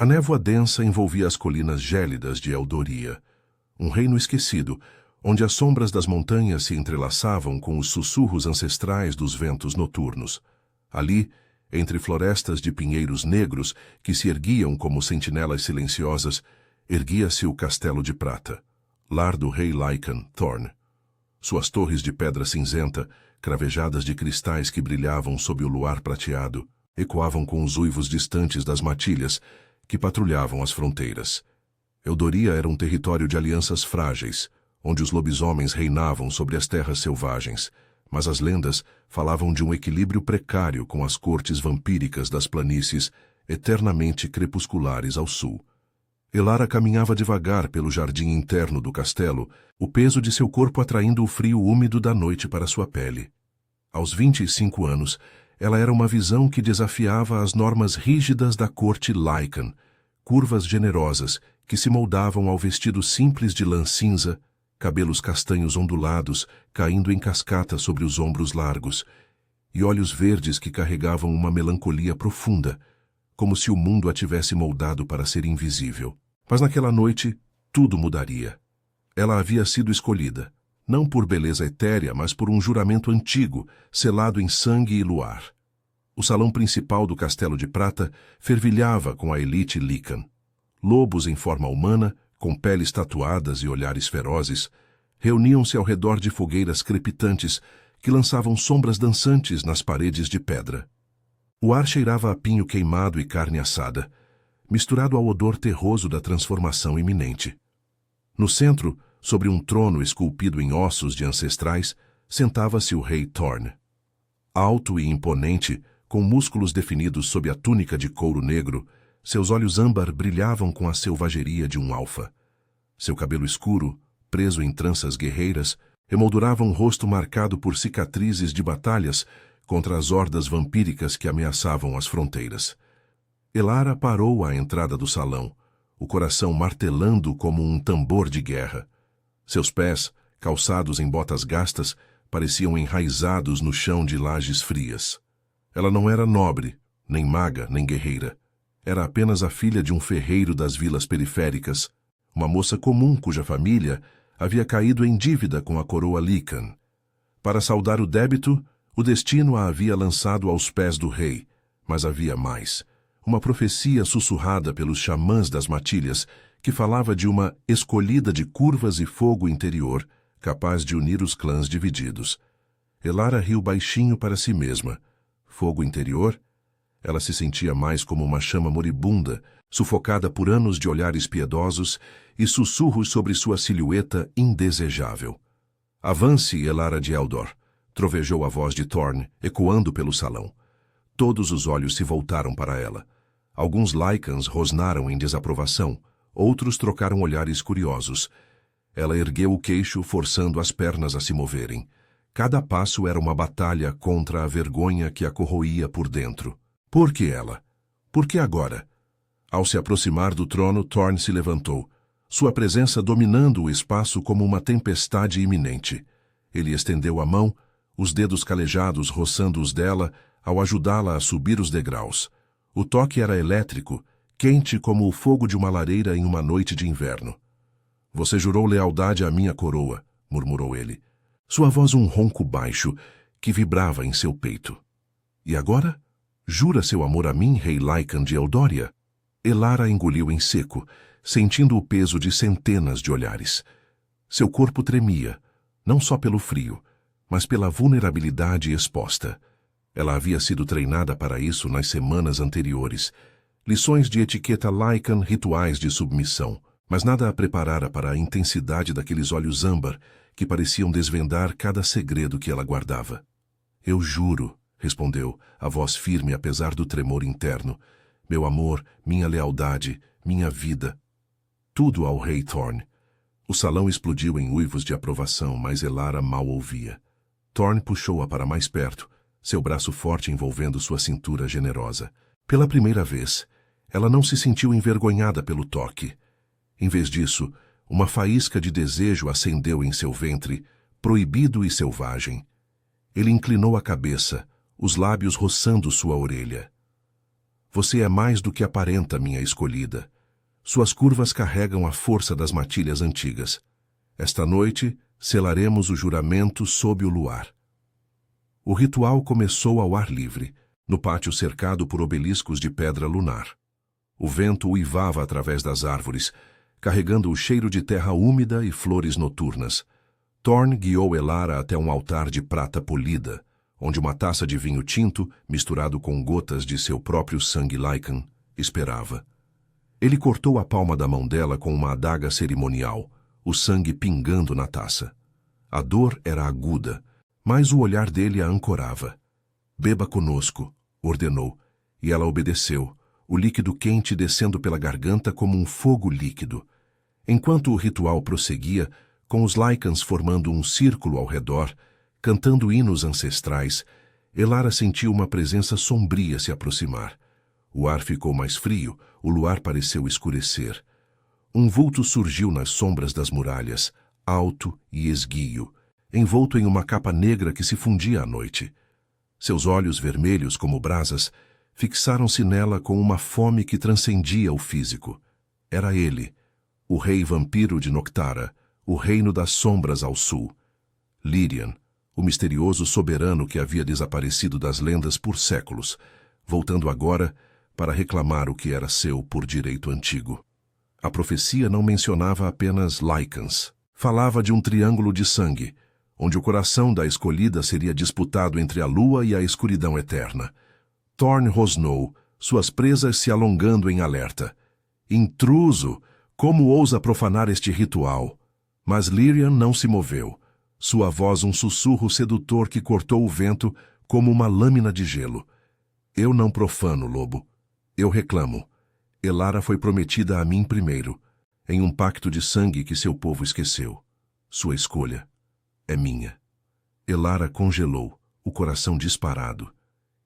A névoa densa envolvia as colinas gélidas de Eldoria, um reino esquecido, onde as sombras das montanhas se entrelaçavam com os sussurros ancestrais dos ventos noturnos. Ali, entre florestas de pinheiros negros que se erguiam como sentinelas silenciosas, erguia-se o Castelo de Prata, lar do rei Lycan Thorn. Suas torres de pedra cinzenta, cravejadas de cristais que brilhavam sob o luar prateado, ecoavam com os uivos distantes das matilhas que patrulhavam as fronteiras. Eldoria era um território de alianças frágeis, onde os lobisomens reinavam sobre as terras selvagens, mas as lendas falavam de um equilíbrio precário com as cortes vampíricas das planícies eternamente crepusculares ao sul. Elara caminhava devagar pelo jardim interno do castelo, o peso de seu corpo atraindo o frio úmido da noite para sua pele. Aos 25 anos, ela era uma visão que desafiava as normas rígidas da corte Lycan, curvas generosas que se moldavam ao vestido simples de lã cinza, cabelos castanhos ondulados caindo em cascata sobre os ombros largos, e olhos verdes que carregavam uma melancolia profunda, como se o mundo a tivesse moldado para ser invisível. Mas naquela noite, tudo mudaria. Ela havia sido escolhida, não por beleza etérea, mas por um juramento antigo, selado em sangue e luar. O salão principal do Castelo de Prata fervilhava com a elite Lycan. Lobos em forma humana, com peles tatuadas e olhares ferozes, reuniam-se ao redor de fogueiras crepitantes que lançavam sombras dançantes nas paredes de pedra. O ar cheirava a pinho queimado e carne assada, misturado ao odor terroso da transformação iminente. No centro, sobre um trono esculpido em ossos de ancestrais, sentava-se o rei Thorn. Alto e imponente, com músculos definidos sob a túnica de couro negro, seus olhos âmbar brilhavam com a selvageria de um alfa. Seu cabelo escuro, preso em tranças guerreiras, emoldurava um rosto marcado por cicatrizes de batalhas contra as hordas vampíricas que ameaçavam as fronteiras. Elara parou à entrada do salão, o coração martelando como um tambor de guerra. Seus pés, calçados em botas gastas, pareciam enraizados no chão de lajes frias. Ela não era nobre, nem maga, nem guerreira. Era apenas a filha de um ferreiro das vilas periféricas, uma moça comum cuja família havia caído em dívida com a coroa Lycan. Para saldar o débito, o destino a havia lançado aos pés do rei, mas havia mais. Uma profecia sussurrada pelos xamãs das matilhas, que falava de uma escolhida de curvas e fogo interior, capaz de unir os clãs divididos. Elara riu baixinho para si mesma. Fogo interior? Ela se sentia mais como uma chama moribunda, sufocada por anos de olhares piedosos e sussurros sobre sua silhueta indesejável. Avance, Elara de Eldor, trovejou a voz de Thorn, ecoando pelo salão. Todos os olhos se voltaram para ela. Alguns Lycans rosnaram em desaprovação, outros trocaram olhares curiosos. Ela ergueu o queixo, forçando as pernas a se moverem. Cada passo era uma batalha contra a vergonha que a corroía por dentro. Por que ela? Por que agora? Ao se aproximar do trono, Thorn se levantou, sua presença dominando o espaço como uma tempestade iminente. Ele estendeu a mão, os dedos calejados roçando os dela, ao ajudá-la a subir os degraus. O toque era elétrico, quente como o fogo de uma lareira em uma noite de inverno. Você jurou lealdade à minha coroa, murmurou ele. Sua voz um ronco baixo, que vibrava em seu peito. E agora? Jura seu amor a mim, rei Lycan de Eldoria? Elara engoliu em seco, sentindo o peso de centenas de olhares. Seu corpo tremia, não só pelo frio, mas pela vulnerabilidade exposta. Ela havia sido treinada para isso nas semanas anteriores. Lições de etiqueta Lycan, rituais de submissão, mas nada a preparara para a intensidade daqueles olhos âmbar que pareciam desvendar cada segredo que ela guardava. Eu juro, respondeu, a voz firme apesar do tremor interno. Meu amor, minha lealdade, minha vida. Tudo ao rei Thorn. O salão explodiu em uivos de aprovação, mas Elara mal ouvia. Thorn puxou-a para mais perto, seu braço forte envolvendo sua cintura generosa. Pela primeira vez, ela não se sentiu envergonhada pelo toque. Em vez disso, uma faísca de desejo acendeu em seu ventre, proibido e selvagem. Ele inclinou a cabeça, os lábios roçando sua orelha. Você é mais do que aparenta, minha escolhida. Suas curvas carregam a força das matilhas antigas. Esta noite, selaremos o juramento sob o luar. O ritual começou ao ar livre, no pátio cercado por obeliscos de pedra lunar. O vento uivava através das árvores, carregando o cheiro de terra úmida e flores noturnas. Thorn guiou Elara até um altar de prata polida, onde uma taça de vinho tinto, misturado com gotas de seu próprio sangue Lycan, esperava. Ele cortou a palma da mão dela com uma adaga cerimonial, o sangue pingando na taça. A dor era aguda, mas o olhar dele a ancorava. Beba conosco, ordenou, e ela obedeceu, o líquido quente descendo pela garganta como um fogo líquido. Enquanto o ritual prosseguia, com os Lycans formando um círculo ao redor, cantando hinos ancestrais, Elara sentiu uma presença sombria se aproximar. O ar ficou mais frio, o luar pareceu escurecer. Um vulto surgiu nas sombras das muralhas, alto e esguio, envolto em uma capa negra que se fundia à noite. Seus olhos vermelhos como brasas fixaram-se nela com uma fome que transcendia o físico. Era ele, o rei vampiro de Noctara, o reino das sombras ao sul. Lirian, o misterioso soberano que havia desaparecido das lendas por séculos, voltando agora para reclamar o que era seu por direito antigo. A profecia não mencionava apenas Lycans. Falava de um triângulo de sangue, onde o coração da escolhida seria disputado entre a lua e a escuridão eterna. Thorn rosnou, suas presas se alongando em alerta. Intruso! Como ousa profanar este ritual? Mas Lirian não se moveu. Sua voz um sussurro sedutor que cortou o vento como uma lâmina de gelo. Eu não profano, lobo. Eu reclamo. Elara foi prometida a mim primeiro, em um pacto de sangue que seu povo esqueceu. Sua escolha é minha. Elara congelou, o coração disparado.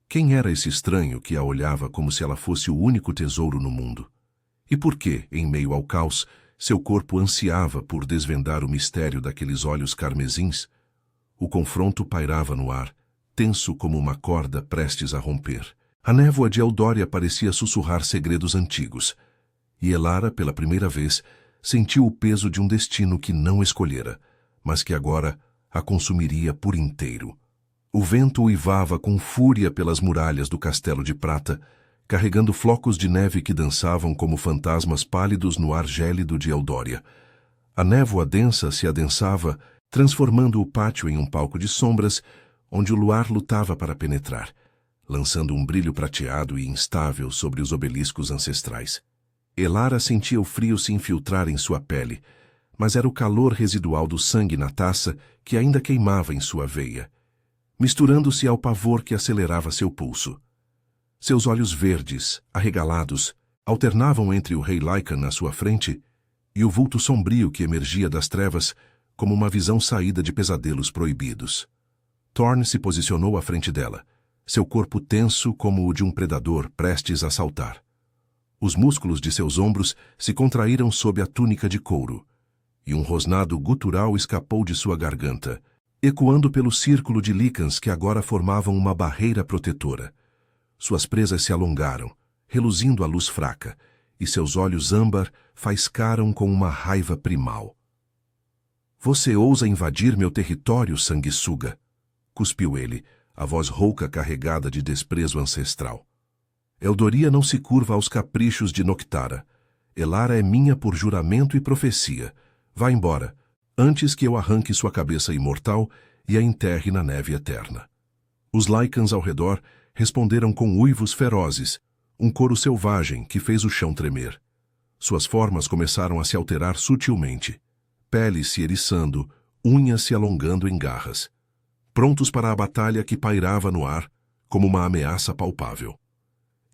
Quem era esse estranho que a olhava como se ela fosse o único tesouro no mundo? E por que, em meio ao caos, seu corpo ansiava por desvendar o mistério daqueles olhos carmesins? O confronto pairava no ar, tenso como uma corda prestes a romper. A névoa de Eldória parecia sussurrar segredos antigos. E Elara, pela primeira vez, sentiu o peso de um destino que não escolhera, mas que agora a consumiria por inteiro. O vento uivava com fúria pelas muralhas do castelo de prata, carregando flocos de neve que dançavam como fantasmas pálidos no ar gélido de Eldória. A névoa densa se adensava, transformando o pátio em um palco de sombras, onde o luar lutava para penetrar, lançando um brilho prateado e instável sobre os obeliscos ancestrais. Elara sentia o frio se infiltrar em sua pele, mas era o calor residual do sangue na taça que ainda queimava em sua veia, misturando-se ao pavor que acelerava seu pulso. Seus olhos verdes, arregalados, alternavam entre o rei Lycan na sua frente e o vulto sombrio que emergia das trevas como uma visão saída de pesadelos proibidos. Thorn se posicionou à frente dela, seu corpo tenso como o de um predador prestes a saltar. Os músculos de seus ombros se contraíram sob a túnica de couro, e um rosnado gutural escapou de sua garganta, ecoando pelo círculo de lícans que agora formavam uma barreira protetora. Suas presas se alongaram, reluzindo à luz fraca, e seus olhos âmbar faiscaram com uma raiva primal. Você ousa invadir meu território, sanguessuga? Cuspiu ele, a voz rouca carregada de desprezo ancestral. Eldoria não se curva aos caprichos de Noctara. Elara é minha por juramento e profecia. Vá embora, antes que eu arranque sua cabeça imortal e a enterre na neve eterna. Os Lycans ao redor responderam com uivos ferozes, um coro selvagem que fez o chão tremer. Suas formas começaram a se alterar sutilmente, peles se eriçando, unhas se alongando em garras, prontos para a batalha que pairava no ar como uma ameaça palpável.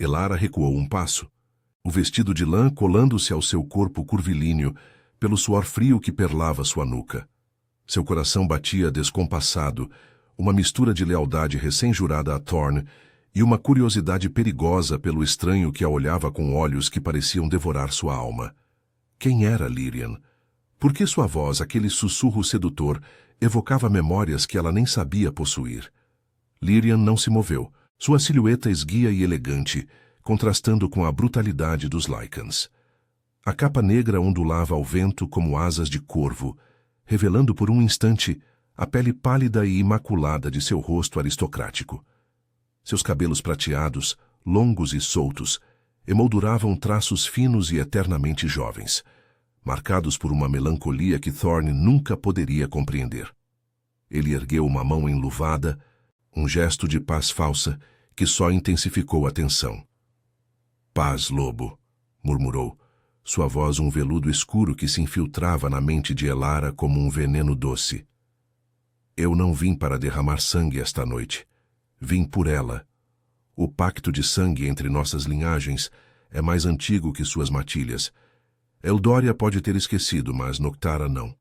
Elara recuou um passo, o vestido de lã colando-se ao seu corpo curvilíneo pelo suor frio que perlava sua nuca. Seu coração batia descompassado, uma mistura de lealdade recém-jurada a Thorn e uma curiosidade perigosa pelo estranho que a olhava com olhos que pareciam devorar sua alma. Quem era Lirian? Por que sua voz, aquele sussurro sedutor, evocava memórias que ela nem sabia possuir? Lirian não se moveu, sua silhueta esguia e elegante, contrastando com a brutalidade dos Lycans. A capa negra ondulava ao vento como asas de corvo, revelando por um instante a pele pálida e imaculada de seu rosto aristocrático. Seus cabelos prateados, longos e soltos, emolduravam traços finos e eternamente jovens, marcados por uma melancolia que Thorne nunca poderia compreender. Ele ergueu uma mão enluvada, um gesto de paz falsa que só intensificou a tensão. "Paz, lobo", murmurou, sua voz um veludo escuro que se infiltrava na mente de Elara como um veneno doce. "Eu não vim para derramar sangue esta noite. Vim por ela. O pacto de sangue entre nossas linhagens é mais antigo que suas matilhas. Eldória pode ter esquecido, mas Noctara não.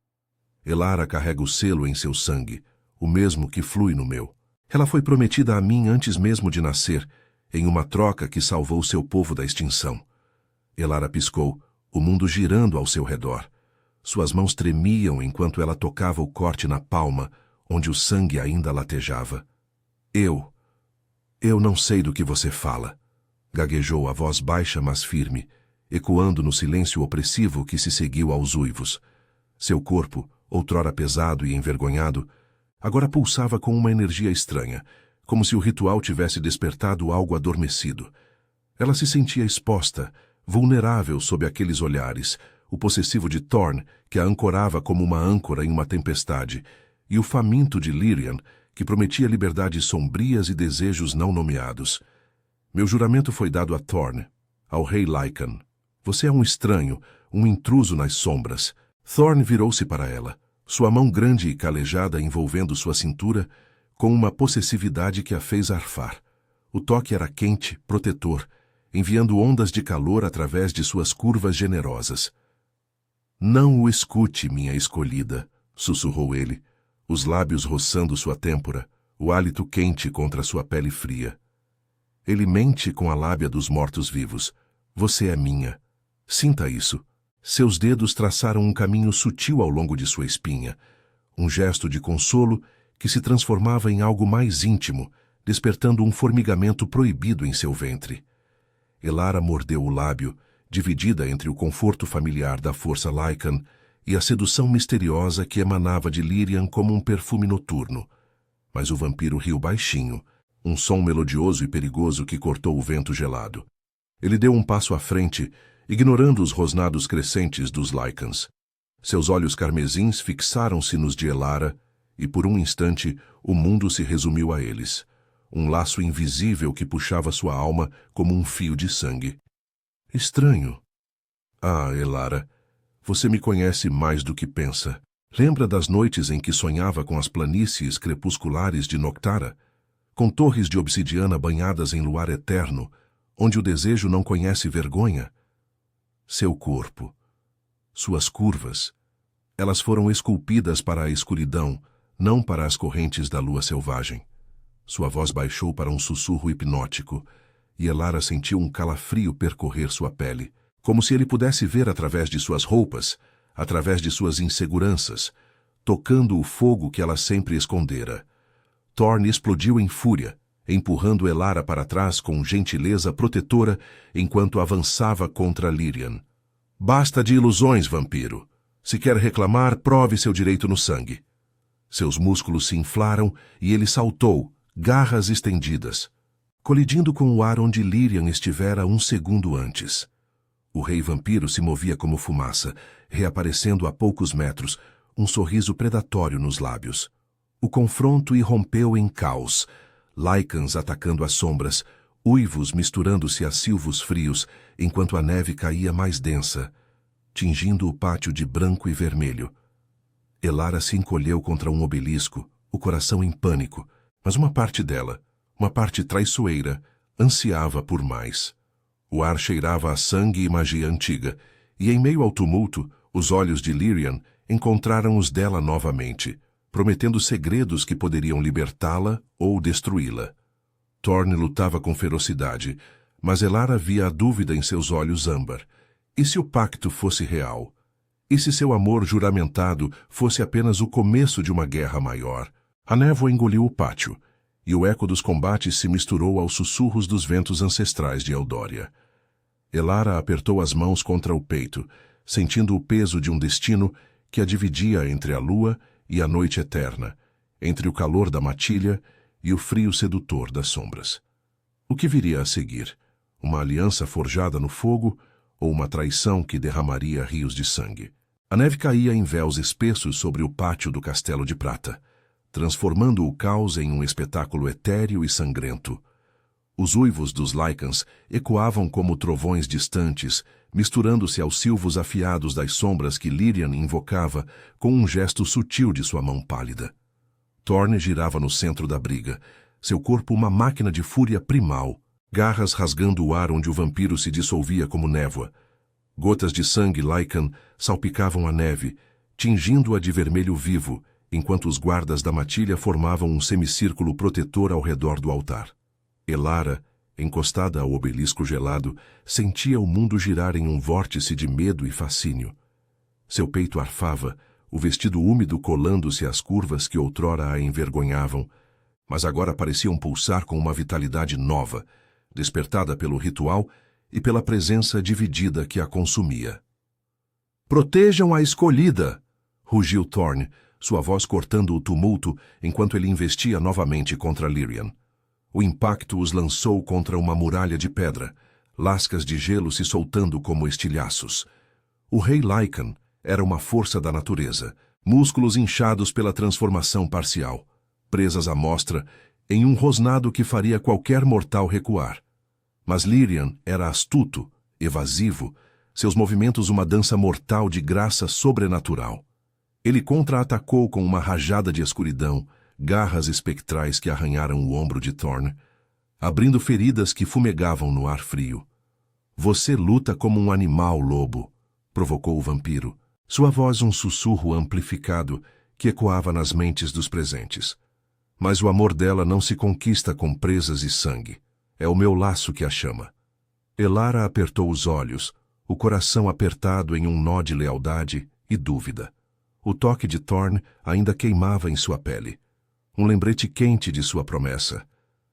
Elara carrega o selo em seu sangue, o mesmo que flui no meu. Ela foi prometida a mim antes mesmo de nascer, em uma troca que salvou seu povo da extinção." Elara piscou, o mundo girando ao seu redor. Suas mãos tremiam enquanto ela tocava o corte na palma, onde o sangue ainda latejava. Eu não sei do que você fala", gaguejou a voz baixa mas firme, ecoando no silêncio opressivo que se seguiu aos uivos. Seu corpo, outrora pesado e envergonhado, agora pulsava com uma energia estranha, como se o ritual tivesse despertado algo adormecido. Ela se sentia exposta, vulnerável sob aqueles olhares, o possessivo de Thorne, que a ancorava como uma âncora em uma tempestade, e o faminto de Lyrian, que prometia liberdades sombrias e desejos não nomeados. "Meu juramento foi dado a Thorne, ao rei Lycan. Você é um estranho, um intruso nas sombras." Thorne virou-se para ela, sua mão grande e calejada envolvendo sua cintura, com uma possessividade que a fez arfar. O toque era quente, protetor, enviando ondas de calor através de suas curvas generosas. "Não o escute, minha escolhida", sussurrou ele, os lábios roçando sua têmpora, o hálito quente contra sua pele fria. Ele mente com a lábia dos mortos-vivos. "Você é minha. Sinta isso." Seus dedos traçaram um caminho sutil ao longo de sua espinha, um gesto de consolo que se transformava em algo mais íntimo, despertando um formigamento proibido em seu ventre. Elara mordeu o lábio, dividida entre o conforto familiar da força Lycan e a sedução misteriosa que emanava de Lyrian como um perfume noturno. Mas o vampiro riu baixinho, um som melodioso e perigoso que cortou o vento gelado. Ele deu um passo à frente, ignorando os rosnados crescentes dos Lycans. Seus olhos carmesins fixaram-se nos de Elara, e por um instante o mundo se resumiu a eles. Um laço invisível que puxava sua alma como um fio de sangue. "Estranho." "Ah, Elara, você me conhece mais do que pensa. Lembra das noites em que sonhava com as planícies crepusculares de Noctara, com torres de obsidiana banhadas em luar eterno, onde o desejo não conhece vergonha? Seu corpo, suas curvas, elas foram esculpidas para a escuridão, não para as correntes da lua selvagem." Sua voz baixou para um sussurro hipnótico, e Elara sentiu um calafrio percorrer sua pele, como se ele pudesse ver através de suas roupas, através de suas inseguranças, tocando o fogo que ela sempre escondera. Thorne explodiu em fúria, empurrando Elara para trás com gentileza protetora enquanto avançava contra Lyrian. "Basta de ilusões, vampiro. Se quer reclamar, prove seu direito no sangue." Seus músculos se inflaram e ele saltou, garras estendidas, colidindo com o ar onde Lyrian estivera um segundo antes. O rei vampiro se movia como fumaça, reaparecendo a poucos metros, um sorriso predatório nos lábios. O confronto irrompeu em caos, Lycans atacando as sombras, uivos misturando-se a silvos frios, enquanto a neve caía mais densa, tingindo o pátio de branco e vermelho. Elara se encolheu contra um obelisco, o coração em pânico, mas uma parte dela, uma parte traiçoeira, ansiava por mais. O ar cheirava a sangue e magia antiga, e em meio ao tumulto, os olhos de Lyrian encontraram os dela novamente, prometendo segredos que poderiam libertá-la ou destruí-la. Thorne lutava com ferocidade, mas Elara via a dúvida em seus olhos âmbar. E se o pacto fosse real? E se seu amor juramentado fosse apenas o começo de uma guerra maior? A névoa engoliu o pátio, e o eco dos combates se misturou aos sussurros dos ventos ancestrais de Eldória. Elara apertou as mãos contra o peito, sentindo o peso de um destino que a dividia entre a lua e a noite eterna, entre o calor da matilha e o frio sedutor das sombras. O que viria a seguir? Uma aliança forjada no fogo ou uma traição que derramaria rios de sangue? A neve caía em véus espessos sobre o pátio do Castelo de Prata, transformando o caos em um espetáculo etéreo e sangrento. Os uivos dos Lycans ecoavam como trovões distantes, misturando-se aos silvos afiados das sombras que Lirian invocava com um gesto sutil de sua mão pálida. Thorne girava no centro da briga, seu corpo uma máquina de fúria primal, garras rasgando o ar onde o vampiro se dissolvia como névoa. Gotas de sangue Lycan salpicavam a neve, tingindo-a de vermelho vivo, enquanto os guardas da matilha formavam um semicírculo protetor ao redor do altar. Elara, encostada ao obelisco gelado, sentia o mundo girar em um vórtice de medo e fascínio. Seu peito arfava, o vestido úmido colando-se às curvas que outrora a envergonhavam, mas agora pareciam pulsar com uma vitalidade nova, despertada pelo ritual e pela presença dividida que a consumia. "Protejam a escolhida!" rugiu Thorne, sua voz cortando o tumulto enquanto ele investia novamente contra Lirian. O impacto os lançou contra uma muralha de pedra, lascas de gelo se soltando como estilhaços. O rei Lycan era uma força da natureza, músculos inchados pela transformação parcial, presas à mostra em um rosnado que faria qualquer mortal recuar. Mas Lirian era astuto, evasivo, seus movimentos uma dança mortal de graça sobrenatural. Ele contra-atacou com uma rajada de escuridão, garras espectrais que arranharam o ombro de Thorne, abrindo feridas que fumegavam no ar frio. "Você luta como um animal, lobo", provocou o vampiro, sua voz um sussurro amplificado que ecoava nas mentes dos presentes. "Mas o amor dela não se conquista com presas e sangue. É o meu laço que a chama." Elara apertou os olhos, o coração apertado em um nó de lealdade e dúvida. O toque de Thorne ainda queimava em sua pele, um lembrete quente de sua promessa.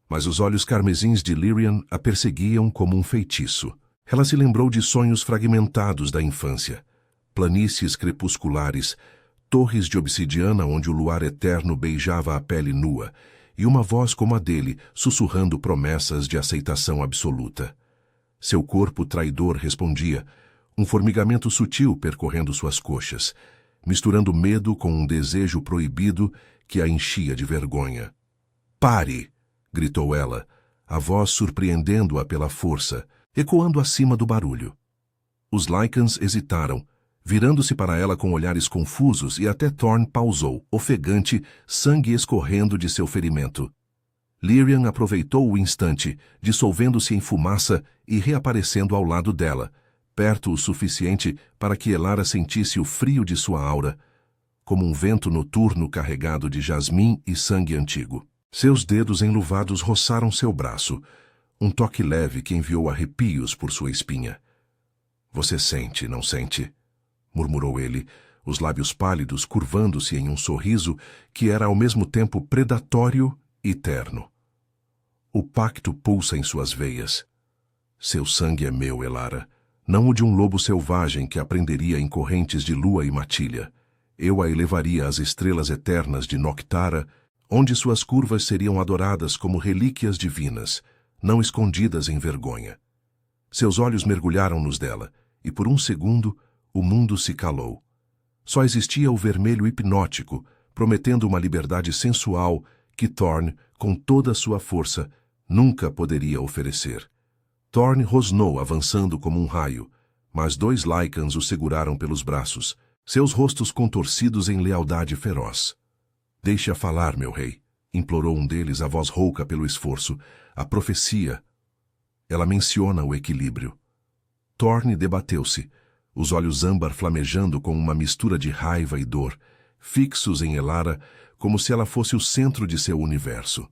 Mas os olhos carmesins de Lirian a perseguiam como um feitiço. Ela se lembrou de sonhos fragmentados da infância, planícies crepusculares, torres de obsidiana onde o luar eterno beijava a pele nua, e uma voz como a dele, sussurrando promessas de aceitação absoluta. Seu corpo traidor respondia, um formigamento sutil percorrendo suas coxas, misturando medo com um desejo proibido que a enchia de vergonha. "Pare!" gritou ela, a voz surpreendendo-a pela força, ecoando acima do barulho. Os Lycans hesitaram, virando-se para ela com olhares confusos, e até Thorne pausou, ofegante, sangue escorrendo de seu ferimento. Lirian aproveitou o instante, dissolvendo-se em fumaça e reaparecendo ao lado dela, perto o suficiente para que Elara sentisse o frio de sua aura, como um vento noturno carregado de jasmim e sangue antigo. Seus dedos enluvados roçaram seu braço, um toque leve que enviou arrepios por sua espinha. "Você sente, não sente?" murmurou ele, os lábios pálidos curvando-se em um sorriso que era ao mesmo tempo predatório e terno. "O pacto pulsa em suas veias. Seu sangue é meu, Elara, não o de um lobo selvagem que a prenderia em correntes de lua e matilha. Eu a elevaria às estrelas eternas de Noctara, onde suas curvas seriam adoradas como relíquias divinas, não escondidas em vergonha." Seus olhos mergulharam nos dela, e por um segundo o mundo se calou. Só existia o vermelho hipnótico, prometendo uma liberdade sensual que Thorne, com toda a sua força, nunca poderia oferecer. Thorne rosnou avançando como um raio, mas 2 Lycans o seguraram pelos braços, seus rostos contorcidos em lealdade feroz. "Deixe-a falar, meu rei", implorou um deles, a voz rouca pelo esforço. "A profecia. Ela menciona o equilíbrio." Thorne debateu-se, os olhos âmbar flamejando com uma mistura de raiva e dor, fixos em Elara como se ela fosse o centro de seu universo.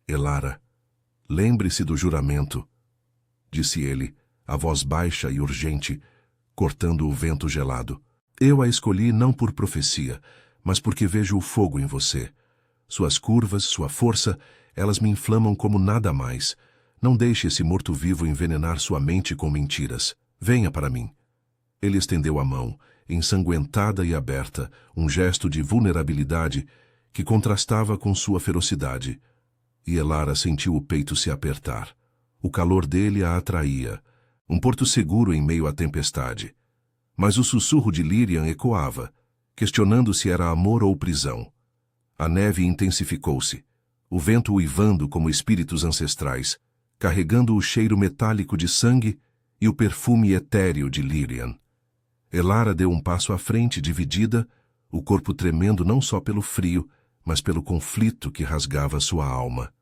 "Elara, lembre-se do juramento", disse ele, a voz baixa e urgente, cortando o vento gelado. "Eu a escolhi não por profecia, mas porque vejo o fogo em você. Suas curvas, sua força, Elas me inflamam como nada mais. Não deixe esse morto-vivo envenenar sua mente com mentiras. Venha para mim. Ele estendeu a mão, ensanguentada e aberta, um gesto de vulnerabilidade que contrastava com sua ferocidade. E Elara sentiu o peito se apertar. O calor dele a atraía, um porto seguro em meio à tempestade. Mas o sussurro de Lyrian ecoava, questionando se era amor ou prisão. A neve intensificou-se, o vento uivando como espíritos ancestrais, carregando o cheiro metálico de sangue e o perfume etéreo de Lyrian. Elara deu um passo à frente, dividida, o corpo tremendo não só pelo frio, mas pelo conflito que rasgava sua alma.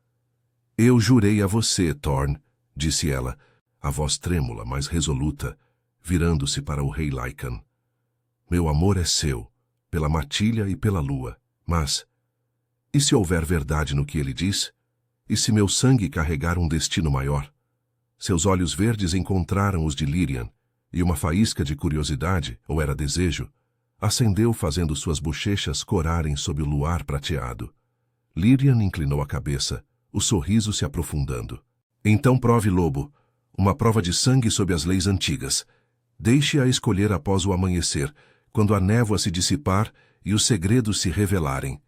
Eu jurei a você, Thorn, disse ela, a voz trêmula, mas resoluta, virando-se para o rei Lycan. Meu amor é seu, pela matilha e pela lua, mas... E se houver verdade no que ele diz? E se meu sangue carregar um destino maior? Seus olhos verdes encontraram os de Lyrian, e uma faísca de curiosidade, ou era desejo, acendeu fazendo suas bochechas corarem sob o luar prateado. Lyrian inclinou a cabeça, o sorriso se aprofundando. Então prove, lobo, uma prova de sangue sob as leis antigas. Deixe-a escolher após o amanhecer, quando a névoa se dissipar e os segredos se revelarem.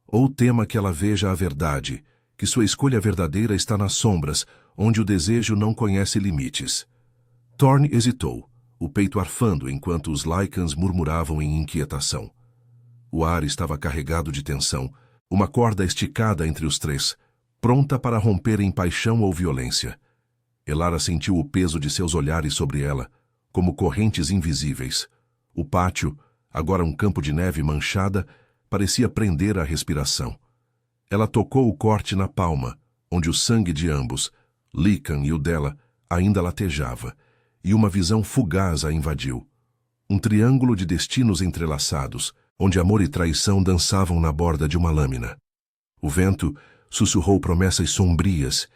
Ou tema que ela veja a verdade, que sua escolha verdadeira está nas sombras, onde o desejo não conhece limites. Thorn hesitou, o peito arfando enquanto os Lycans murmuravam em inquietação. O ar estava carregado de tensão, uma corda esticada entre os três, pronta para romper em paixão ou violência. Elara sentiu o peso de seus olhares sobre ela, como correntes invisíveis. O pátio, agora um campo de neve manchada, parecia prender a respiração. Ela tocou o corte na palma, onde o sangue de ambos, Lycan e o dela, ainda latejava, e uma visão fugaz a invadiu. Um triângulo de destinos entrelaçados, onde amor e traição dançavam na borda de uma lâmina. O vento sussurrou promessas sombrias,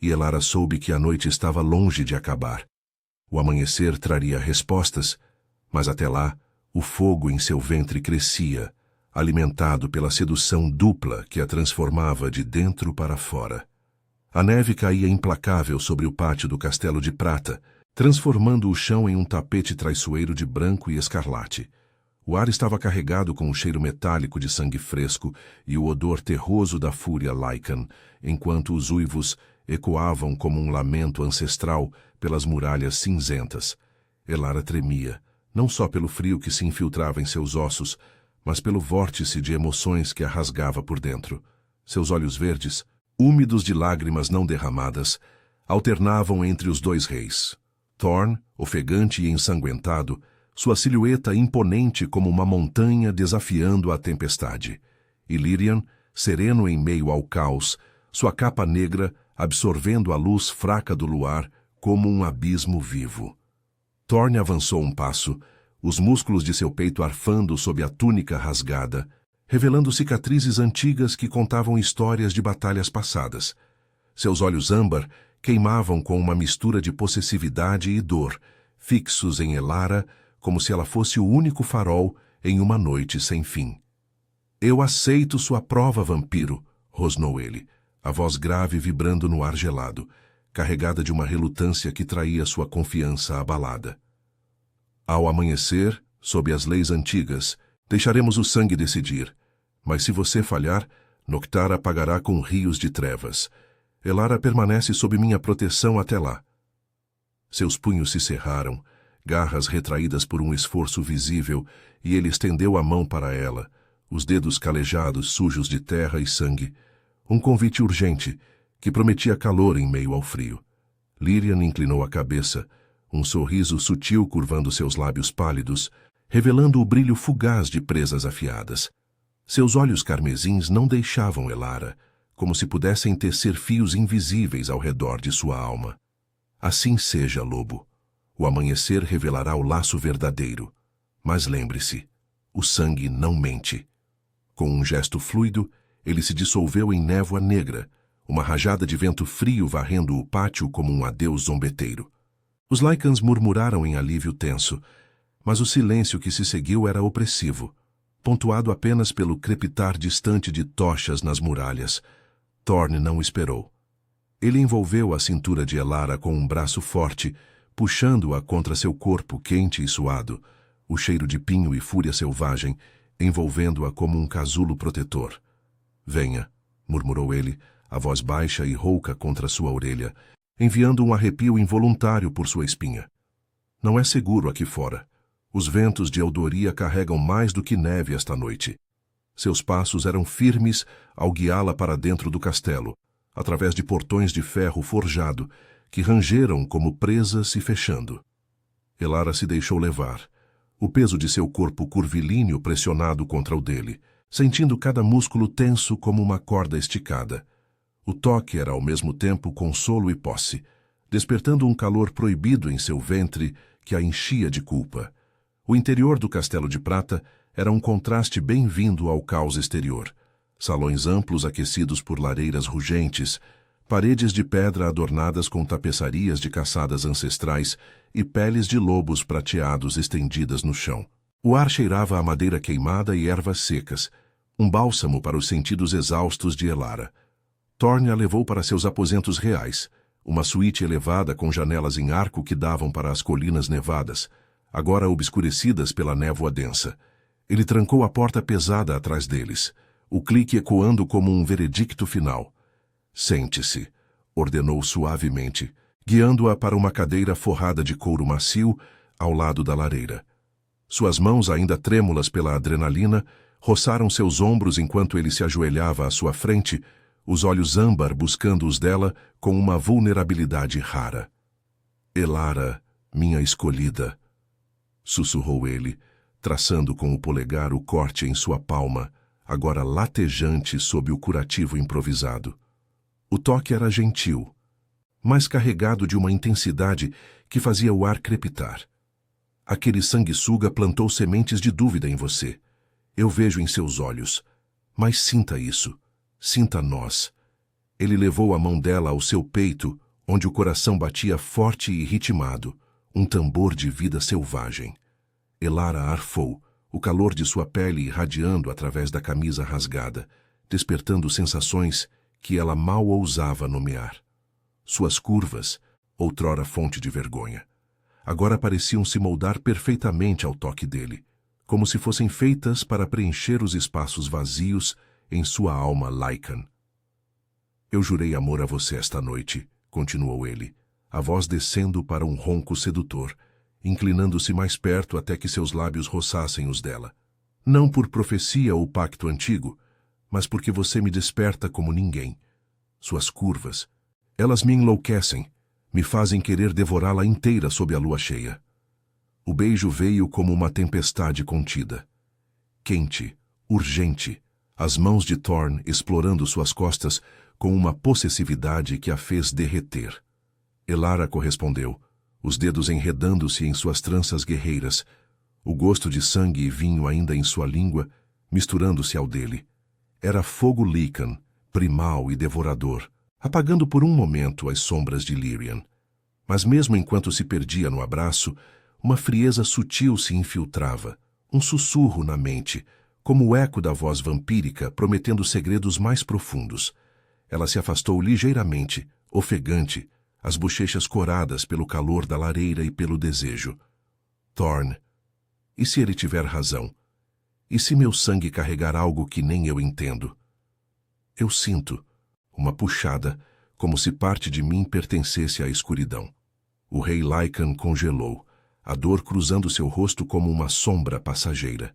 e Elara soube que a noite estava longe de acabar. O amanhecer traria respostas, mas até lá, o fogo em seu ventre crescia, alimentado pela sedução dupla que a transformava de dentro para fora. A neve caía implacável sobre o pátio do Castelo de Prata, transformando o chão em um tapete traiçoeiro de branco e escarlate. O ar estava carregado com o cheiro metálico de sangue fresco e o odor terroso da fúria Lycan, enquanto os uivos ecoavam como um lamento ancestral pelas muralhas cinzentas. Elara tremia, não só pelo frio que se infiltrava em seus ossos, mas pelo vórtice de emoções que a rasgava por dentro. Seus olhos verdes, úmidos de lágrimas não derramadas, alternavam entre os dois reis. Thorn, ofegante e ensanguentado, sua silhueta imponente como uma montanha desafiando a tempestade. E Lyrian, sereno em meio ao caos, sua capa negra absorvendo a luz fraca do luar como um abismo vivo. Thorn avançou um passo, os músculos de seu peito arfando sob a túnica rasgada, revelando cicatrizes antigas que contavam histórias de batalhas passadas. Seus olhos âmbar queimavam com uma mistura de possessividade e dor, fixos em Elara, como se ela fosse o único farol em uma noite sem fim. Eu aceito sua prova, vampiro, rosnou ele, a voz grave vibrando no ar gelado, carregada de uma relutância que traía sua confiança abalada. Ao amanhecer, sob as leis antigas, deixaremos o sangue decidir, mas se você falhar, Noctara apagará com rios de trevas. Elara permanece sob minha proteção até lá. Seus punhos se cerraram, garras retraídas por um esforço visível, e ele estendeu a mão para ela, os dedos calejados sujos de terra e sangue. Um convite urgente, que prometia calor em meio ao frio. Lyrian inclinou a cabeça, um sorriso sutil curvando seus lábios pálidos, revelando o brilho fugaz de presas afiadas. Seus olhos carmesins não deixavam Elara, como se pudessem tecer fios invisíveis ao redor de sua alma. Assim seja, lobo. O amanhecer revelará o laço verdadeiro. Mas lembre-se, o sangue não mente. Com um gesto fluido, ele se dissolveu em névoa negra, uma rajada de vento frio varrendo o pátio como um adeus zombeteiro. Os Lycans murmuraram em alívio tenso, mas o silêncio que se seguiu era opressivo, pontuado apenas pelo crepitar distante de tochas nas muralhas. Thorne não esperou. Ele envolveu a cintura de Elara com um braço forte, puxando-a contra seu corpo quente e suado, o cheiro de pinho e fúria selvagem, envolvendo-a como um casulo protetor. Venha, murmurou ele, a voz baixa e rouca contra sua orelha, enviando um arrepio involuntário por sua espinha. Não é seguro aqui fora. Os ventos de Eldoria carregam mais do que neve esta noite. Seus passos eram firmes ao guiá-la para dentro do castelo, através de portões de ferro forjado, que rangeram como presas se fechando. Elara se deixou levar, o peso de seu corpo curvilíneo pressionado contra o dele, sentindo cada músculo tenso como uma corda esticada. O toque era ao mesmo tempo consolo e posse, despertando um calor proibido em seu ventre que a enchia de culpa. O interior do Castelo de Prata era um contraste bem-vindo ao caos exterior. Salões amplos aquecidos por lareiras rugentes, paredes de pedra adornadas com tapeçarias de caçadas ancestrais e peles de lobos prateados estendidas no chão. O ar cheirava a madeira queimada e ervas secas, um bálsamo para os sentidos exaustos de Elara. Thorne a levou para seus aposentos reais, uma suíte elevada com janelas em arco que davam para as colinas nevadas, agora obscurecidas pela névoa densa. Ele trancou a porta pesada atrás deles, o clique ecoando como um veredicto final. Sente-se, ordenou suavemente, guiando-a para uma cadeira forrada de couro macio ao lado da lareira. Suas mãos, ainda trêmulas pela adrenalina, roçaram seus ombros enquanto ele se ajoelhava à sua frente, os olhos âmbar buscando os dela com uma vulnerabilidade rara. Elara, minha escolhida, sussurrou ele, traçando com o polegar o corte em sua palma, agora latejante sob o curativo improvisado. O toque era gentil, mas carregado de uma intensidade que fazia o ar crepitar. Aquele sanguessuga plantou sementes de dúvida em você. Eu vejo em seus olhos. Mas sinta isso. Sinta nós. Ele levou a mão dela ao seu peito, onde o coração batia forte e ritmado, um tambor de vida selvagem. Elara arfou, o calor de sua pele irradiando através da camisa rasgada, despertando sensações que ela mal ousava nomear. Suas curvas, outrora fonte de vergonha, agora pareciam se moldar perfeitamente ao toque dele, como se fossem feitas para preencher os espaços vazios em sua alma Lycan. Eu jurei amor a você esta noite, continuou ele, a voz descendo para um ronco sedutor, inclinando-se mais perto até que seus lábios roçassem os dela. Não por profecia ou pacto antigo, mas porque você me desperta como ninguém. Suas curvas, elas me enlouquecem, me fazem querer devorá-la inteira sob a lua cheia. O beijo veio como uma tempestade contida. Quente, urgente, as mãos de Thorne explorando suas costas com uma possessividade que a fez derreter. Elara correspondeu, os dedos enredando-se em suas tranças guerreiras, o gosto de sangue e vinho ainda em sua língua, misturando-se ao dele. Era fogo Lycan, primal e devorador, apagando por um momento as sombras de Lyrian. Mas mesmo enquanto se perdia no abraço, uma frieza sutil se infiltrava, um sussurro na mente, como o eco da voz vampírica prometendo segredos mais profundos. Ela se afastou ligeiramente, ofegante, as bochechas coradas pelo calor da lareira e pelo desejo. Thorne, e se ele tiver razão? E se meu sangue carregar algo que nem eu entendo? Eu sinto uma puxada, como se parte de mim pertencesse à escuridão. O rei Lycan congelou, a dor cruzando seu rosto como uma sombra passageira.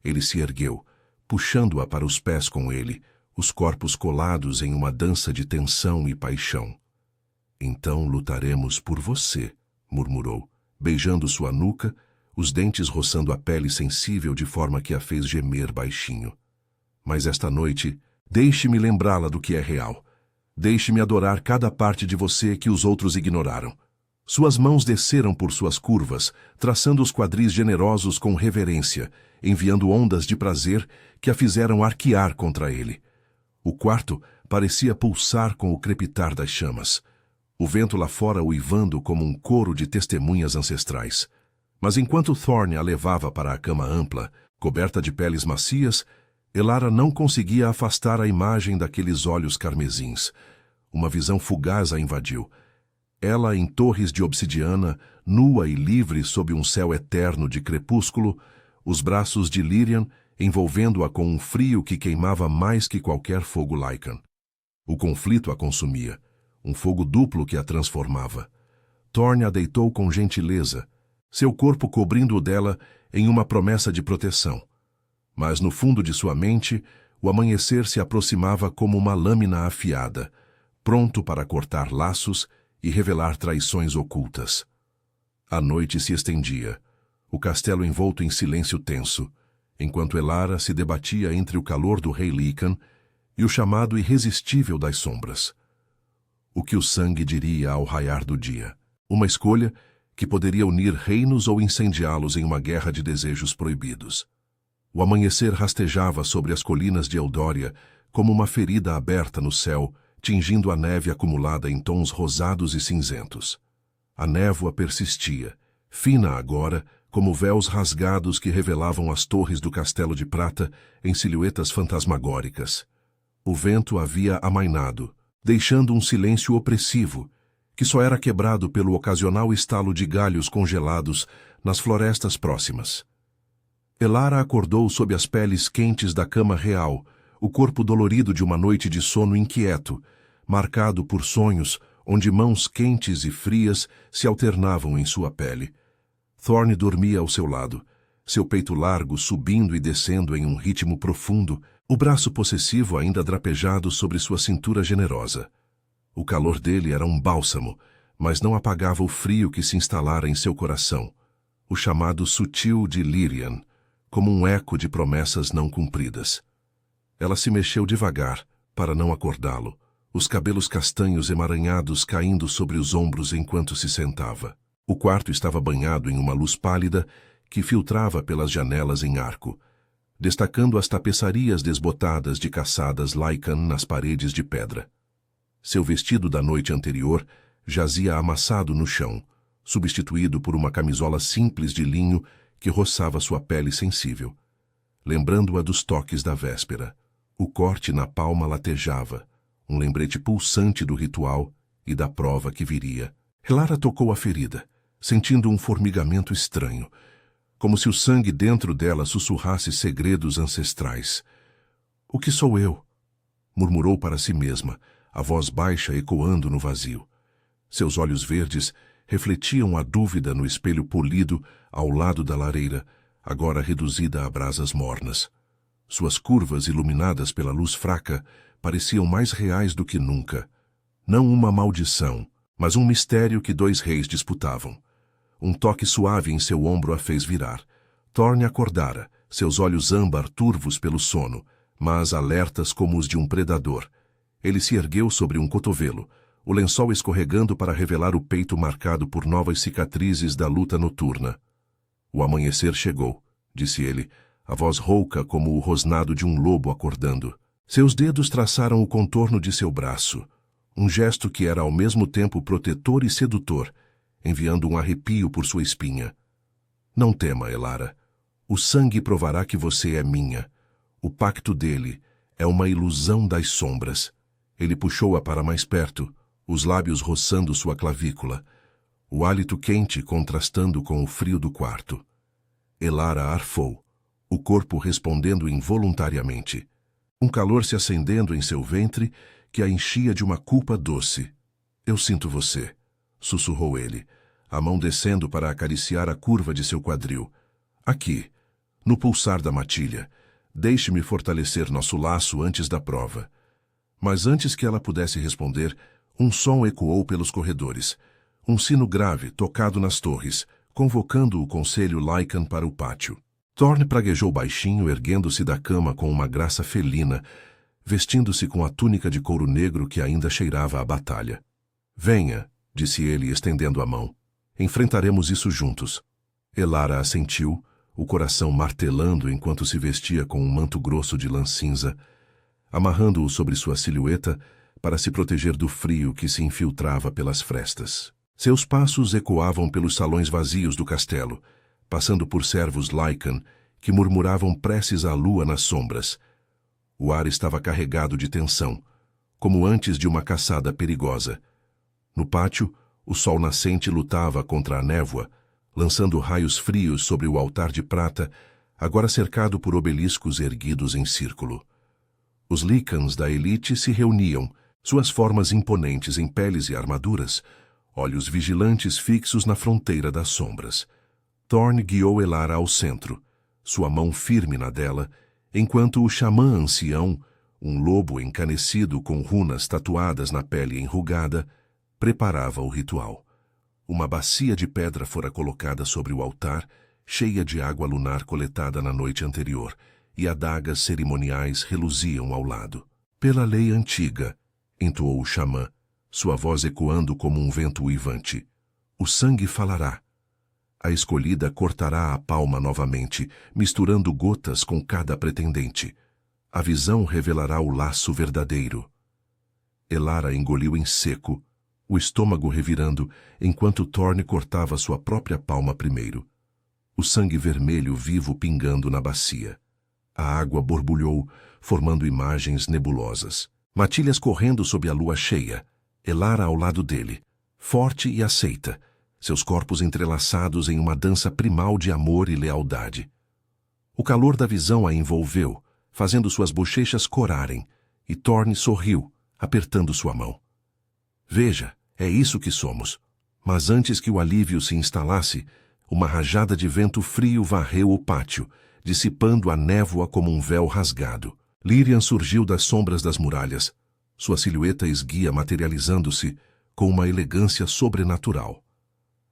Ele se ergueu, puxando-a para os pés com ele, os corpos colados em uma dança de tensão e paixão. Então lutaremos por você, murmurou, beijando sua nuca, os dentes roçando a pele sensível de forma que a fez gemer baixinho. Mas esta noite, deixe-me lembrá-la do que é real. Deixe-me adorar cada parte de você que os outros ignoraram. Suas mãos desceram por suas curvas, traçando os quadris generosos com reverência, enviando ondas de prazer que a fizeram arquear contra ele. O quarto parecia pulsar com o crepitar das chamas, o vento lá fora uivando como um coro de testemunhas ancestrais. Mas enquanto Thorne a levava para a cama ampla, coberta de peles macias, Elara não conseguia afastar a imagem daqueles olhos carmesins. Uma visão fugaz a invadiu. Ela em torres de obsidiana, nua e livre sob um céu eterno de crepúsculo, os braços de Lyrian envolvendo-a com um frio que queimava mais que qualquer fogo Lycan. O conflito a consumia, um fogo duplo que a transformava. Thorne a deitou com gentileza, seu corpo cobrindo o dela em uma promessa de proteção. Mas no fundo de sua mente, o amanhecer se aproximava como uma lâmina afiada, pronto para cortar laços e revelar traições ocultas. A noite se estendia, o castelo envolto em silêncio tenso, enquanto Elara se debatia entre o calor do rei Lycan e o chamado irresistível das sombras. O que o sangue diria ao raiar do dia? Uma escolha que poderia unir reinos ou incendiá-los em uma guerra de desejos proibidos. O amanhecer rastejava sobre as colinas de Eldória como uma ferida aberta no céu, tingindo a neve acumulada em tons rosados e cinzentos. A névoa persistia, fina agora, como véus rasgados que revelavam as torres do castelo de prata em silhuetas fantasmagóricas. O vento havia amainado, deixando um silêncio opressivo, que só era quebrado pelo ocasional estalo de galhos congelados nas florestas próximas. Elara acordou sob as peles quentes da cama real, o corpo dolorido de uma noite de sono inquieto, marcado por sonhos onde mãos quentes e frias se alternavam em sua pele. Thorne dormia ao seu lado, seu peito largo subindo e descendo em um ritmo profundo, o braço possessivo ainda drapejado sobre sua cintura generosa. O calor dele era um bálsamo, mas não apagava o frio que se instalara em seu coração, o chamado sutil de Lyrian, como um eco de promessas não cumpridas. Ela se mexeu devagar, para não acordá-lo, os cabelos castanhos emaranhados caindo sobre os ombros enquanto se sentava. O quarto estava banhado em uma luz pálida que filtrava pelas janelas em arco, destacando as tapeçarias desbotadas de caçadas Lycan nas paredes de pedra. Seu vestido da noite anterior jazia amassado no chão, substituído por uma camisola simples de linho que roçava sua pele sensível, lembrando-a dos toques da véspera. O corte na palma latejava, um lembrete pulsante do ritual e da prova que viria. Elara tocou a ferida, sentindo um formigamento estranho, como se o sangue dentro dela sussurrasse segredos ancestrais. — O que sou eu? Murmurou para si mesma, a voz baixa ecoando no vazio. Seus olhos verdes refletiam a dúvida no espelho polido ao lado da lareira, agora reduzida a brasas mornas. Suas curvas, iluminadas pela luz fraca, pareciam mais reais do que nunca. Não uma maldição, mas um mistério que dois reis disputavam. Um toque suave em seu ombro a fez virar. Thorne acordara, seus olhos âmbar turvos pelo sono, mas alertas como os de um predador. Ele se ergueu sobre um cotovelo, o lençol escorregando para revelar o peito marcado por novas cicatrizes da luta noturna. — O amanhecer chegou, disse ele, a voz rouca como o rosnado de um lobo acordando. Seus dedos traçaram o contorno de seu braço, um gesto que era ao mesmo tempo protetor e sedutor, enviando um arrepio por sua espinha. — Não tema, Elara. O sangue provará que você é minha. O pacto dele é uma ilusão das sombras. Ele puxou-a para mais perto, os lábios roçando sua clavícula, o hálito quente contrastando com o frio do quarto. Elara arfou, o corpo respondendo involuntariamente. Um calor se acendendo em seu ventre que a enchia de uma culpa doce. — Eu sinto você, sussurrou ele, a mão descendo para acariciar a curva de seu quadril. — Aqui, no pulsar da matilha. Deixe-me fortalecer nosso laço antes da prova. Mas antes que ela pudesse responder, um som ecoou pelos corredores. Um sino grave, tocado nas torres, convocando o conselho Lycan para o pátio. Thorne praguejou baixinho, erguendo-se da cama com uma graça felina, vestindo-se com a túnica de couro negro que ainda cheirava a batalha. — Venha, disse ele, estendendo a mão. Enfrentaremos isso juntos. Elara assentiu, o coração martelando enquanto se vestia com um manto grosso de lã cinza, amarrando-o sobre sua silhueta para se proteger do frio que se infiltrava pelas frestas. Seus passos ecoavam pelos salões vazios do castelo, passando por servos Lycan que murmuravam preces à lua nas sombras, O ar estava carregado de tensão, como antes de uma caçada perigosa. No pátio, o sol nascente lutava contra a névoa, lançando raios frios sobre o altar de prata, agora cercado por obeliscos erguidos em círculo. Os Lycans da elite se reuniam, suas formas imponentes em peles e armaduras, olhos vigilantes fixos na fronteira das sombras. Thorn guiou Elara ao centro, sua mão firme na dela, enquanto o xamã ancião, um lobo encanecido com runas tatuadas na pele enrugada, preparava o ritual. Uma bacia de pedra fora colocada sobre o altar, cheia de água lunar coletada na noite anterior, e adagas cerimoniais reluziam ao lado. Pela lei antiga, entoou o xamã, sua voz ecoando como um vento uivante, o sangue falará. A escolhida cortará a palma novamente, misturando gotas com cada pretendente. A visão revelará o laço verdadeiro. Elara engoliu em seco, o estômago revirando, enquanto Thorn cortava sua própria palma primeiro. O sangue vermelho vivo pingando na bacia. A água borbulhou, formando imagens nebulosas. Matilhas correndo sob a lua cheia. Elara ao lado dele, forte e aceita, seus corpos entrelaçados em uma dança primal de amor e lealdade. O calor da visão a envolveu, fazendo suas bochechas corarem, e Thorn sorriu, apertando sua mão. Veja, é isso que somos. Mas antes que o alívio se instalasse, uma rajada de vento frio varreu o pátio, dissipando a névoa como um véu rasgado. Lyrian surgiu das sombras das muralhas, sua silhueta esguia materializando-se com uma elegância sobrenatural.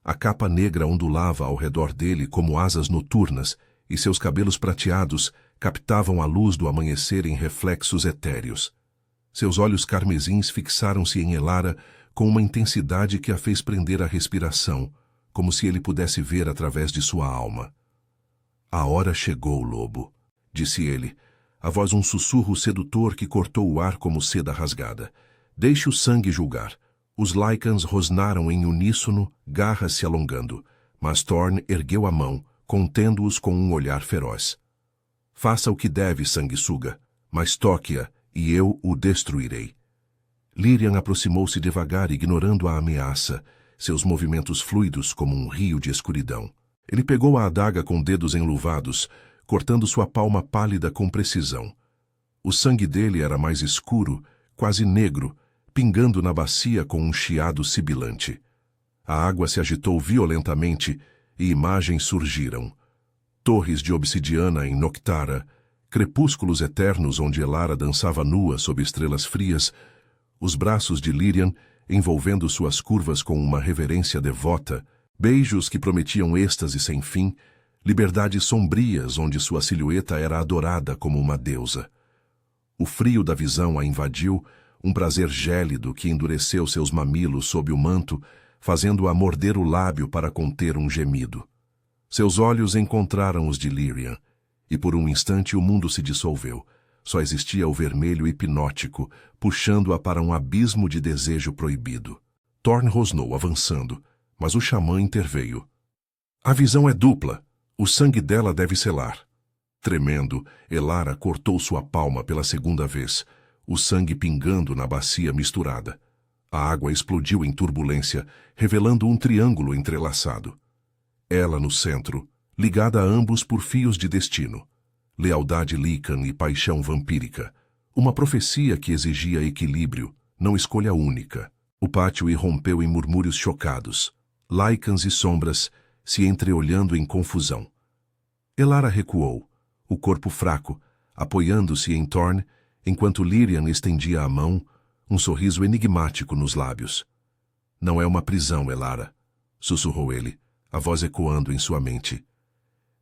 A capa negra ondulava ao redor dele como asas noturnas, e seus cabelos prateados captavam a luz do amanhecer em reflexos etéreos. Seus olhos carmesins fixaram-se em Elara com uma intensidade que a fez prender a respiração, como se ele pudesse ver através de sua alma. A hora chegou, lobo, disse ele, a voz um sussurro sedutor que cortou o ar como seda rasgada. Deixe o sangue julgar. Os Lycans rosnaram em uníssono, garras se alongando, mas Thorn ergueu a mão, contendo-os com um olhar feroz. Faça o que deve, sanguessuga, mas toque-a, e eu o destruirei. Lyrian aproximou-se devagar, ignorando a ameaça, seus movimentos fluidos como um rio de escuridão. Ele pegou a adaga com dedos enluvados, cortando sua palma pálida com precisão. O sangue dele era mais escuro, quase negro, pingando na bacia com um chiado sibilante. A água se agitou violentamente e imagens surgiram. Torres de obsidiana em Noctara, crepúsculos eternos onde Elara dançava nua sob estrelas frias, os braços de Lyrian envolvendo suas curvas com uma reverência devota, beijos que prometiam êxtase sem fim, liberdades sombrias onde sua silhueta era adorada como uma deusa. O frio da visão a invadiu, um prazer gélido que endureceu seus mamilos sob o manto, fazendo-a morder o lábio para conter um gemido. Seus olhos encontraram os de Lyrian, e por um instante o mundo se dissolveu. Só existia o vermelho hipnótico, puxando-a para um abismo de desejo proibido. Thorn rosnou, avançando, mas o xamã interveio. A visão é dupla. O sangue dela deve selar. Tremendo, Elara cortou sua palma pela segunda vez, o sangue pingando na bacia misturada. A água explodiu em turbulência, revelando um triângulo entrelaçado. Ela no centro, ligada a ambos por fios de destino. Lealdade Lycan e paixão vampírica. Uma profecia que exigia equilíbrio, não escolha única. O pátio irrompeu em murmúrios chocados. Lycans e sombras se entreolhando em confusão. Elara recuou, o corpo fraco, apoiando-se em Thorn, enquanto Lyrian estendia a mão, um sorriso enigmático nos lábios. Não é uma prisão, Elara, sussurrou ele, a voz ecoando em sua mente.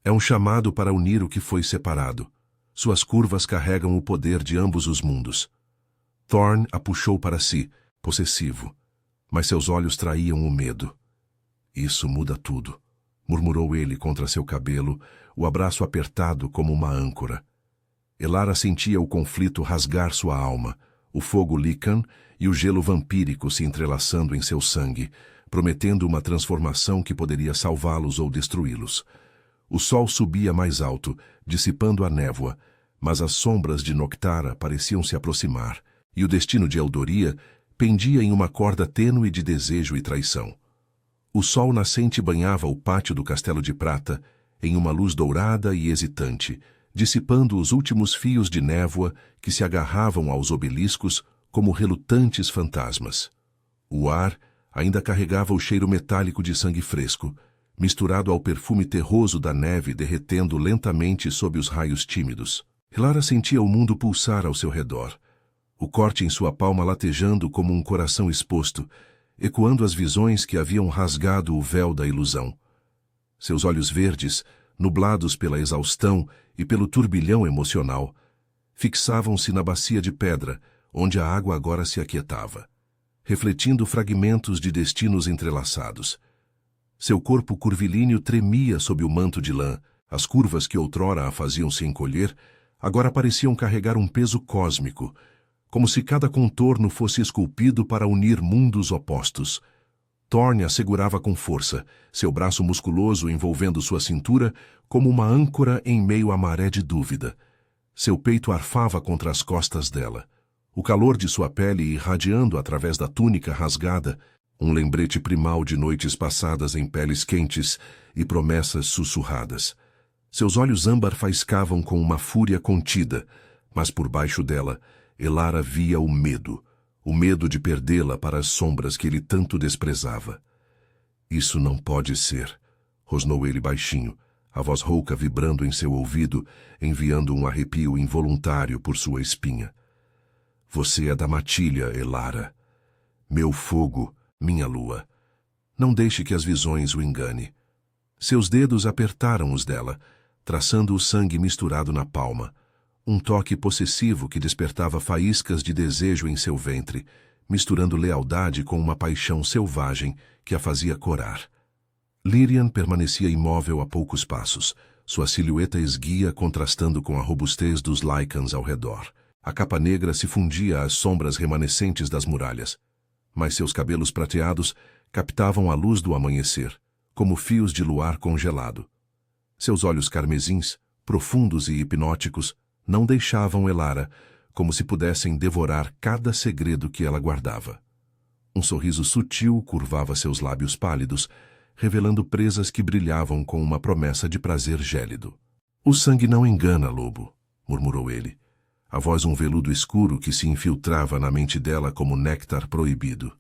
É um chamado para unir o que foi separado. Suas curvas carregam o poder de ambos os mundos. Thorn a puxou para si, possessivo, mas seus olhos traíam o medo. Isso muda tudo, murmurou ele contra seu cabelo, o abraço apertado como uma âncora. Elara sentia o conflito rasgar sua alma, o fogo Lycan e o gelo vampírico se entrelaçando em seu sangue, prometendo uma transformação que poderia salvá-los ou destruí-los. O sol subia mais alto, dissipando a névoa, mas as sombras de Noctara pareciam se aproximar, e o destino de Eldoria pendia em uma corda tênue de desejo e traição. O sol nascente banhava o pátio do Castelo de Prata em uma luz dourada e hesitante, dissipando os últimos fios de névoa que se agarravam aos obeliscos como relutantes fantasmas. O ar ainda carregava o cheiro metálico de sangue fresco, misturado ao perfume terroso da neve derretendo lentamente sob os raios tímidos. Elara sentia o mundo pulsar ao seu redor, o corte em sua palma latejando como um coração exposto, ecoando as visões que haviam rasgado o véu da ilusão. Seus olhos verdes, nublados pela exaustão e pelo turbilhão emocional, fixavam-se na bacia de pedra, onde a água agora se aquietava, refletindo fragmentos de destinos entrelaçados. Seu corpo curvilíneo tremia sob o manto de lã, as curvas que outrora a faziam se encolher, agora pareciam carregar um peso cósmico, como se cada contorno fosse esculpido para unir mundos opostos. Thorne a segurava com força, seu braço musculoso envolvendo sua cintura como uma âncora em meio à maré de dúvida. Seu peito arfava contra as costas dela, o calor de sua pele irradiando através da túnica rasgada, um lembrete primal de noites passadas em peles quentes e promessas sussurradas. Seus olhos âmbar faiscavam com uma fúria contida, mas por baixo dela, Elara via o medo de perdê-la para as sombras que ele tanto desprezava. Isso não pode ser, rosnou ele baixinho, a voz rouca vibrando em seu ouvido, enviando um arrepio involuntário por sua espinha. Você é da matilha, Elara. Meu fogo, minha lua. Não deixe que as visões o engane. Seus dedos apertaram os dela, traçando o sangue misturado na palma, um toque possessivo que despertava faíscas de desejo em seu ventre, misturando lealdade com uma paixão selvagem que a fazia corar. Lyrian permanecia imóvel a poucos passos, sua silhueta esguia contrastando com a robustez dos Lycans ao redor. A capa negra se fundia às sombras remanescentes das muralhas, mas seus cabelos prateados captavam a luz do amanhecer, como fios de luar congelado. Seus olhos carmesins, profundos e hipnóticos, não deixavam Elara, como se pudessem devorar cada segredo que ela guardava. Um sorriso sutil curvava seus lábios pálidos, revelando presas que brilhavam com uma promessa de prazer gélido. O sangue não engana, lobo, murmurou ele, a voz um veludo escuro que se infiltrava na mente dela como néctar proibido.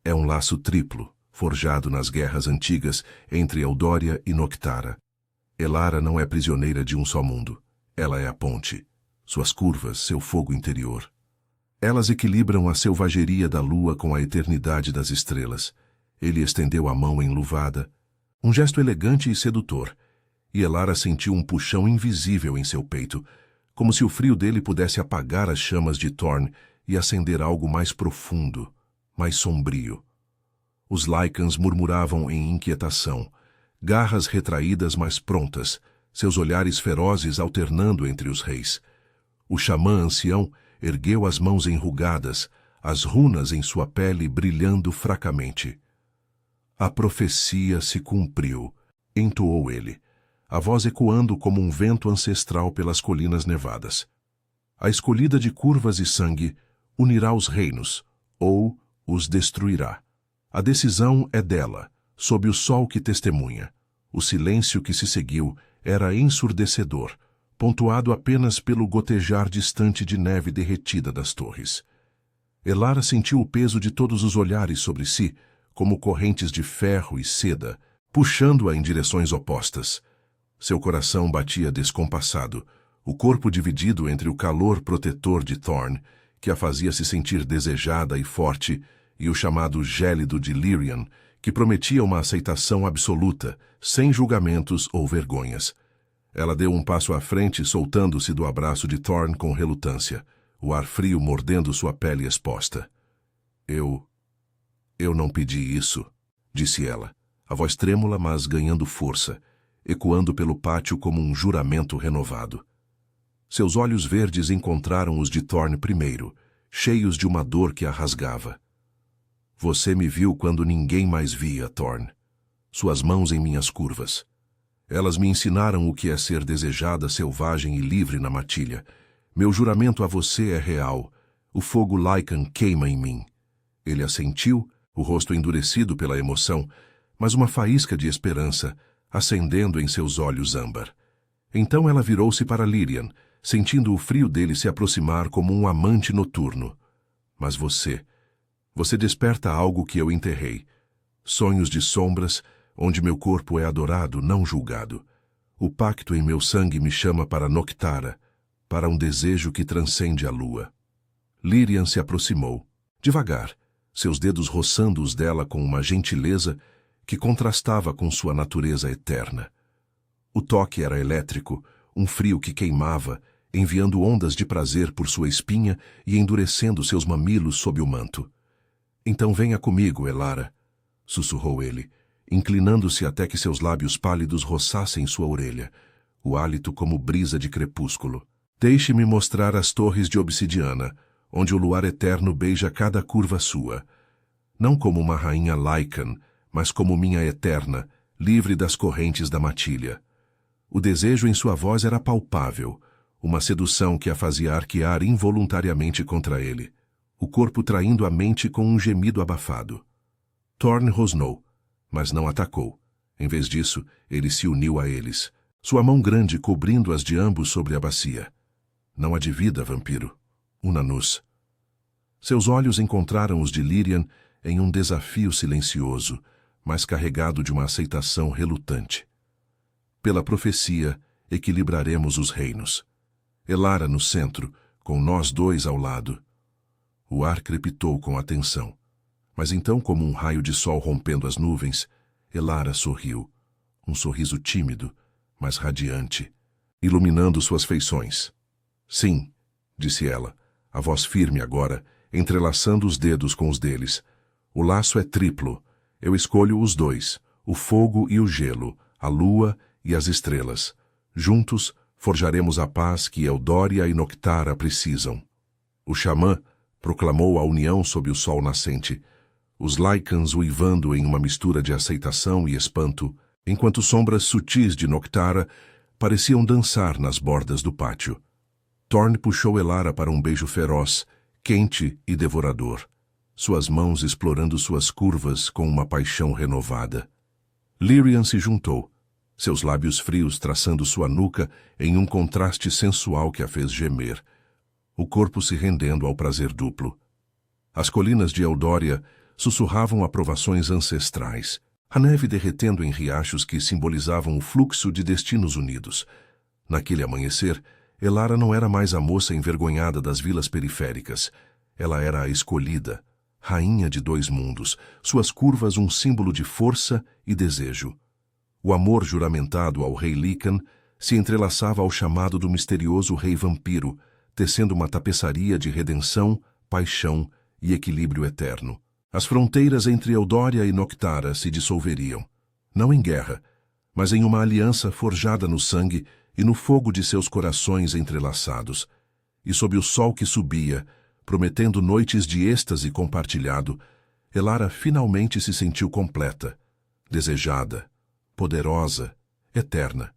É um laço triplo, forjado nas guerras antigas entre Eldoria e Noctara. Elara não é prisioneira de um só mundo. Ela é a ponte, suas curvas, seu fogo interior. Elas equilibram a selvageria da lua com a eternidade das estrelas. Ele estendeu a mão enluvada, um gesto elegante e sedutor, e Elara sentiu um puxão invisível em seu peito, como se o frio dele pudesse apagar as chamas de Thorne e acender algo mais profundo, mais sombrio. Os Lycans murmuravam em inquietação, garras retraídas mas prontas, seus olhares ferozes alternando entre os reis. O xamã ancião ergueu as mãos enrugadas, as runas em sua pele brilhando fracamente. A profecia se cumpriu, entoou ele, a voz ecoando como um vento ancestral pelas colinas nevadas. A escolhida de curvas e sangue unirá os reinos, ou os destruirá. A decisão é dela, sob o sol que testemunha. O silêncio que se seguiu era ensurdecedor, pontuado apenas pelo gotejar distante de neve derretida das torres. Elara sentiu o peso de todos os olhares sobre si, como correntes de ferro e seda, puxando-a em direções opostas. Seu coração batia descompassado, o corpo dividido entre o calor protetor de Thorne, que a fazia se sentir desejada e forte, e o chamado gélido de Lyrian, que prometia uma aceitação absoluta, sem julgamentos ou vergonhas. Ela deu um passo à frente, soltando-se do abraço de Thorne com relutância, o ar frio mordendo sua pele exposta. Eu não pedi isso, disse ela, a voz trêmula, mas ganhando força, ecoando pelo pátio como um juramento renovado. Seus olhos verdes encontraram os de Thorne primeiro, cheios de uma dor que a rasgava. Você me viu quando ninguém mais via, Thorne. Suas mãos em minhas curvas. Elas me ensinaram o que é ser desejada, selvagem e livre na matilha. Meu juramento a você é real. O fogo Lycan queima em mim. Ele assentiu, o rosto endurecido pela emoção, mas uma faísca de esperança acendendo em seus olhos âmbar. Então ela virou-se para Lyrian, sentindo o frio dele se aproximar como um amante noturno. Mas você desperta algo que eu enterrei. Sonhos de sombras, onde meu corpo é adorado, não julgado. O pacto em meu sangue me chama para Noctara, para um desejo que transcende a lua. Lyrian se aproximou, devagar, seus dedos roçando os dela com uma gentileza que contrastava com sua natureza eterna. O toque era elétrico, um frio que queimava, enviando ondas de prazer por sua espinha e endurecendo seus mamilos sob o manto. Então venha comigo, Elara, sussurrou ele, inclinando-se até que seus lábios pálidos roçassem sua orelha, o hálito como brisa de crepúsculo. Deixe-me mostrar as torres de obsidiana, onde o luar eterno beija cada curva sua. Não como uma rainha Lycan, mas como minha eterna, livre das correntes da matilha. O desejo em sua voz era palpável, uma sedução que a fazia arquear involuntariamente contra ele, o corpo traindo a mente com um gemido abafado. Thorn rosnou, mas não atacou. Em vez disso, ele se uniu a eles, sua mão grande cobrindo-as de ambos sobre a bacia. Não há de vida, vampiro. Una-nos. Seus olhos encontraram os de Lyrian em um desafio silencioso, mas carregado de uma aceitação relutante. Pela profecia, equilibraremos os reinos. Elara no centro, com nós dois ao lado. O ar crepitou com atenção. Mas então, como um raio de sol rompendo as nuvens, Elara sorriu. Um sorriso tímido, mas radiante, iluminando suas feições. Sim, disse ela, a voz firme agora, entrelaçando os dedos com os deles. O laço é triplo. Eu escolho os dois, o fogo e o gelo, a lua e as estrelas. Juntos, forjaremos a paz que Eldória e Noctara precisam. O xamã proclamou a união sob o sol nascente, os Lycans uivando em uma mistura de aceitação e espanto, enquanto sombras sutis de Noctara pareciam dançar nas bordas do pátio. Thorn puxou Elara para um beijo feroz, quente e devorador, suas mãos explorando suas curvas com uma paixão renovada. Lyrian se juntou, seus lábios frios traçando sua nuca em um contraste sensual que a fez gemer, o corpo se rendendo ao prazer duplo. As colinas de Eldória sussurravam aprovações ancestrais, a neve derretendo em riachos que simbolizavam o fluxo de destinos unidos. Naquele amanhecer, Elara não era mais a moça envergonhada das vilas periféricas. Ela era a escolhida, rainha de dois mundos, suas curvas um símbolo de força e desejo. O amor juramentado ao rei Lycan se entrelaçava ao chamado do misterioso rei vampiro, tecendo uma tapeçaria de redenção, paixão e equilíbrio eterno. As fronteiras entre Eldória e Noctara se dissolveriam, não em guerra, mas em uma aliança forjada no sangue e no fogo de seus corações entrelaçados. E sob o sol que subia, prometendo noites de êxtase compartilhado, Elara finalmente se sentiu completa, desejada, poderosa, eterna.